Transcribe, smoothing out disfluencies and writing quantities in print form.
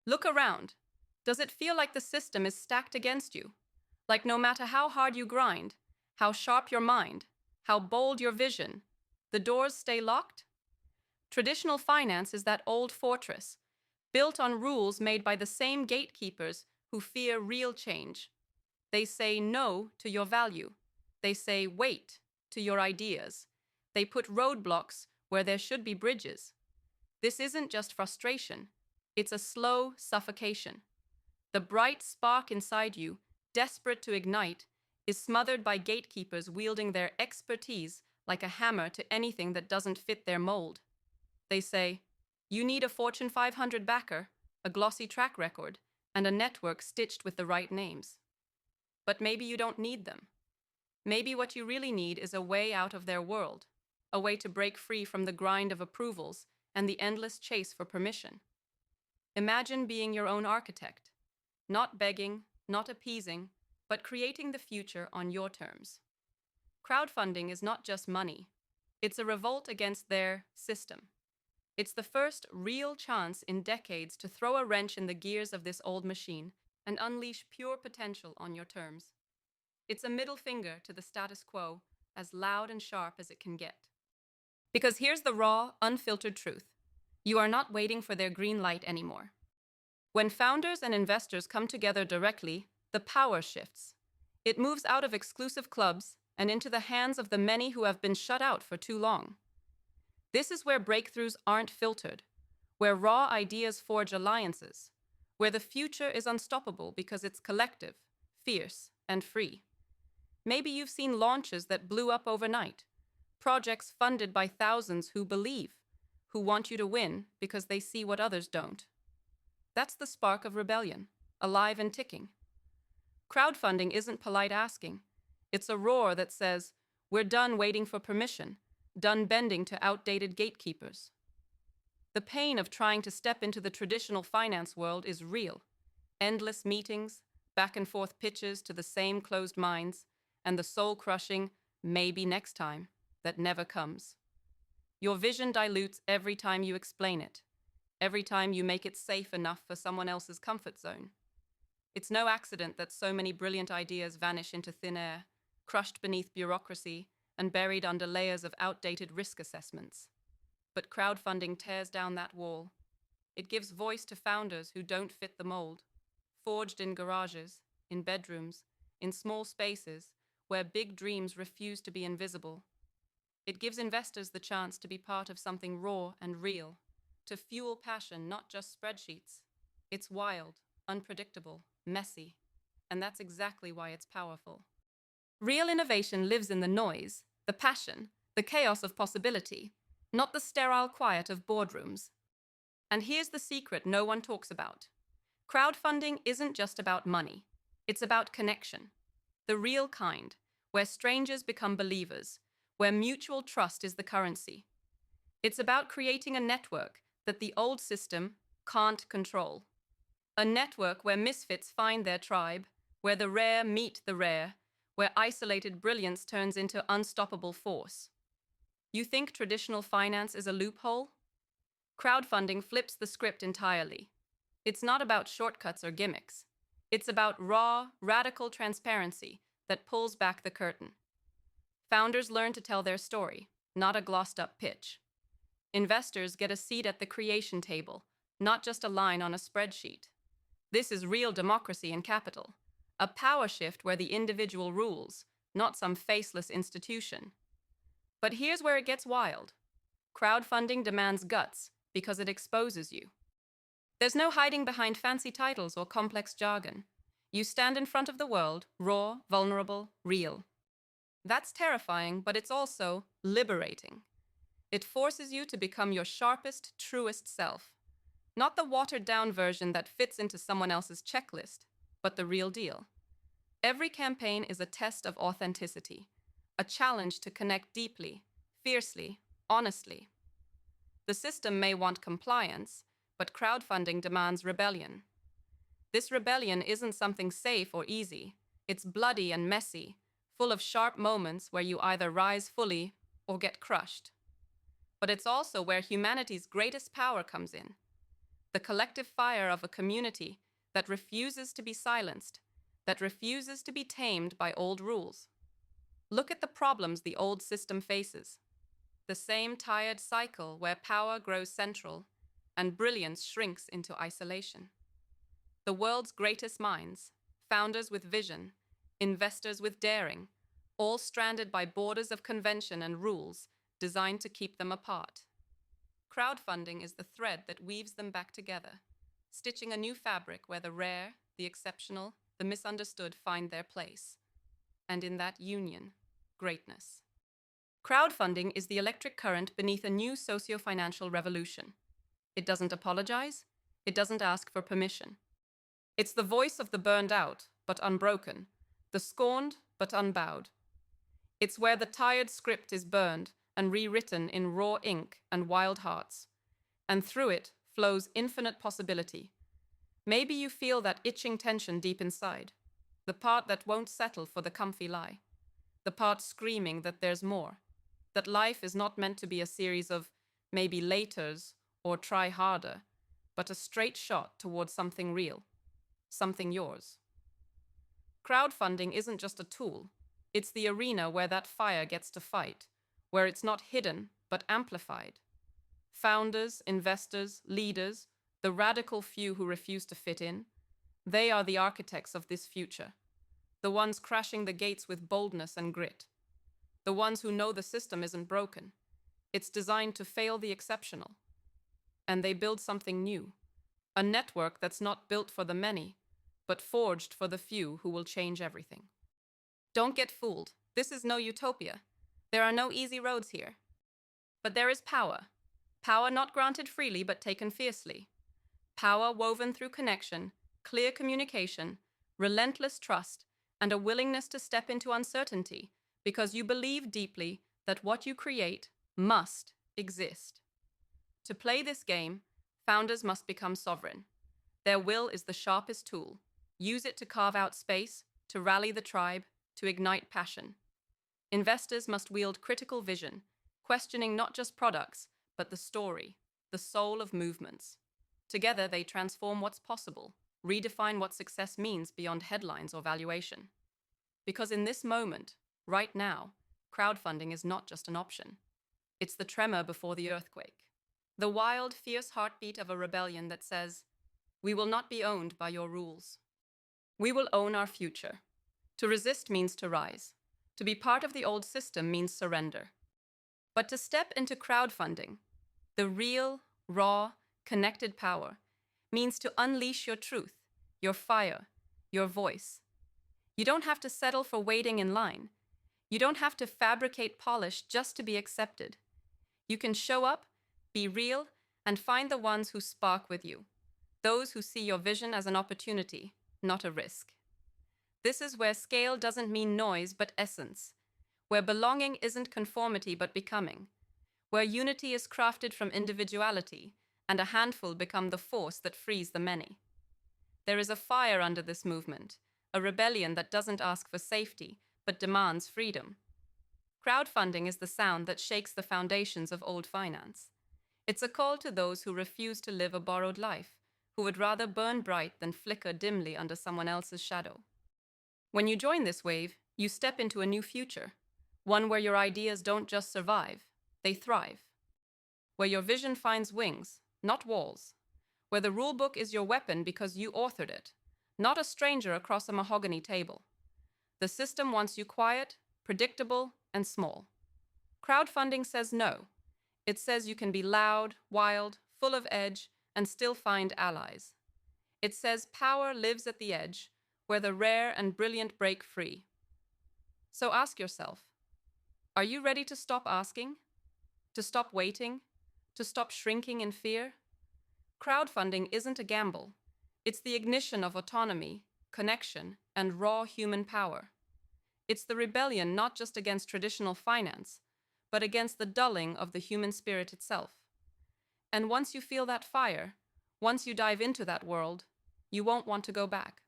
Look around. Does it feel like the system is stacked against you? Like no matter how hard you grind, how sharp your mind, how bold your vision, the doors stay locked? Traditional finance is that old fortress, built on rules made by the same gatekeepers who fear real change. They say no to your value. They say wait to your ideas. They put roadblocks where there should be bridges. This isn't just frustration, it's a slow suffocation. The bright spark inside you, desperate to ignite, is smothered by gatekeepers wielding their expertise like a hammer to anything that doesn't fit their mold. They say, you need a Fortune 500 backer, a glossy track record, and a network stitched with the right names. But maybe you don't need them. Maybe what you really need is a way out of their world, a way to break free from the grind of approvals and the endless chase for permission. Imagine being your own architect, not begging, not appeasing, but creating the future on your terms. Crowdfunding is not just money. It's a revolt against their system. It's the first real chance in decades to throw a wrench in the gears of this old machine and unleash pure potential on your terms. It's a middle finger to the status quo, as loud and sharp as it can get. Because here's the raw, unfiltered truth. You are not waiting for their green light anymore. When founders and investors come together directly, the power shifts. It moves out of exclusive clubs and into the hands of the many who have been shut out for too long. This is where breakthroughs aren't filtered, where raw ideas forge alliances, where the future is unstoppable because it's collective, fierce, and free. Maybe you've seen launches that blew up overnight, projects funded by thousands who believe, who want you to win because they see what others don't. That's the spark of rebellion, alive and ticking. Crowdfunding isn't polite asking. It's a roar that says, we're done waiting for permission, done bending to outdated gatekeepers. The pain of trying to step into the traditional finance world is real. Endless meetings, back and forth pitches to the same closed minds, and the soul-crushing maybe next time that never comes. Your vision dilutes every time you explain it, every time you make it safe enough for someone else's comfort zone. It's no accident that so many brilliant ideas vanish into thin air, crushed beneath bureaucracy and buried under layers of outdated risk assessments. But crowdfunding tears down that wall. It gives voice to founders who don't fit the mold, forged in garages, in bedrooms, in small spaces where big dreams refuse to be invisible. It gives investors the chance to be part of something raw and real, to fuel passion, not just spreadsheets. It's wild, unpredictable, messy, and that's exactly why it's powerful. Real innovation lives in the noise, the passion, the chaos of possibility, not the sterile quiet of boardrooms. And here's the secret no one talks about. Crowdfunding isn't just about money. It's about connection. The real kind, where strangers become believers, where mutual trust is the currency. It's about creating a network that the old system can't control. A network where misfits find their tribe, where the rare meet the rare, where isolated brilliance turns into unstoppable force. You think traditional finance is a loophole? Crowdfunding flips the script entirely. It's not about shortcuts or gimmicks. It's about raw, radical transparency that pulls back the curtain. Founders learn to tell their story, not a glossed-up pitch. Investors get a seat at the creation table, not just a line on a spreadsheet. This is real democracy in capital, a power shift where the individual rules, not some faceless institution. But here's where it gets wild. Crowdfunding demands guts because it exposes you. There's no hiding behind fancy titles or complex jargon. You stand in front of the world, raw, vulnerable, real. That's terrifying, but it's also liberating. It forces you to become your sharpest, truest self. Not the watered-down version that fits into someone else's checklist, but the real deal. Every campaign is a test of authenticity, a challenge to connect deeply, fiercely, honestly. The system may want compliance, but crowdfunding demands rebellion. This rebellion isn't something safe or easy. It's bloody and messy, full of sharp moments where you either rise fully or get crushed. But it's also where humanity's greatest power comes in. the collective fire of a community that refuses to be silenced, that refuses to be tamed by old rules. Look at the problems the old system faces. The same tired cycle where power grows central and brilliance shrinks into isolation. The world's greatest minds, founders with vision, investors with daring, all stranded by borders of convention and rules designed to keep them apart. Crowdfunding is the thread that weaves them back together, stitching a new fabric where the rare, the exceptional, the misunderstood find their place. And in that union, greatness. Crowdfunding is the electric current beneath a new socio-financial revolution. It doesn't apologize. It doesn't ask for permission. It's the voice of the burned out, but unbroken, the scorned, but unbowed. It's where the tired script is burned and rewritten in raw ink and wild hearts, and through it flows infinite possibility. Maybe you feel that itching tension deep inside, the part that won't settle for the comfy lie, the part screaming that there's more, that life is not meant to be a series of maybe laters or try harder, but a straight shot towards something real, something yours. Crowdfunding isn't just a tool, it's the arena where that fire gets to fight, where it's not hidden, but amplified. Founders, investors, leaders, the radical few who refuse to fit in, they are the architects of this future, the ones crashing the gates with boldness and grit, the ones who know the system isn't broken. It's designed to fail the exceptional. And they build something new, a network that's not built for the many, but forged for the few who will change everything. Don't get fooled. This is no utopia. There are no easy roads here. But there is power. Power not granted freely, but taken fiercely. Power woven through connection, clear communication, relentless trust, and a willingness to step into uncertainty because you believe deeply that what you create must exist. To play this game, founders must become sovereign. Their will is the sharpest tool. Use it to carve out space, to rally the tribe, to ignite passion. Investors must wield critical vision, questioning not just products, but the story, the soul of movements. Together, they transform what's possible, redefine what success means beyond headlines or valuation. Because in this moment, right now, crowdfunding is not just an option. It's the tremor before the earthquake. The wild, fierce heartbeat of a rebellion that says, "We will not be owned by your rules. We will own our future." To resist means to rise. To be part of the old system means surrender. But to step into crowdfunding, the real, raw, connected power, means to unleash your truth, your fire, your voice. You don't have to settle for waiting in line. You don't have to fabricate polish just to be accepted. You can show up, be real, and find the ones who spark with you, those who see your vision as an opportunity, not a risk. This is where scale doesn't mean noise but essence, where belonging isn't conformity but becoming, where unity is crafted from individuality and a handful become the force that frees the many. There is a fire under this movement, a rebellion that doesn't ask for safety but demands freedom. Crowdfunding is the sound that shakes the foundations of old finance. It's a call to those who refuse to live a borrowed life, who would rather burn bright than flicker dimly under someone else's shadow. When you join this wave, you step into a new future, one where your ideas don't just survive, they thrive. Where your vision finds wings, not walls. Where the rulebook is your weapon because you authored it, not a stranger across a mahogany table. The system wants you quiet, predictable, and small. Crowdfunding says no. It says you can be loud, wild, full of edge, and still find allies. It says power lives at the edge, where the rare and brilliant break free. So ask yourself, are you ready to stop asking? To stop waiting? To stop shrinking in fear? Crowdfunding isn't a gamble. It's the ignition of autonomy, connection, and raw human power. It's the rebellion not just against traditional finance, but against the dulling of the human spirit itself. And once you feel that fire, once you dive into that world, you won't want to go back.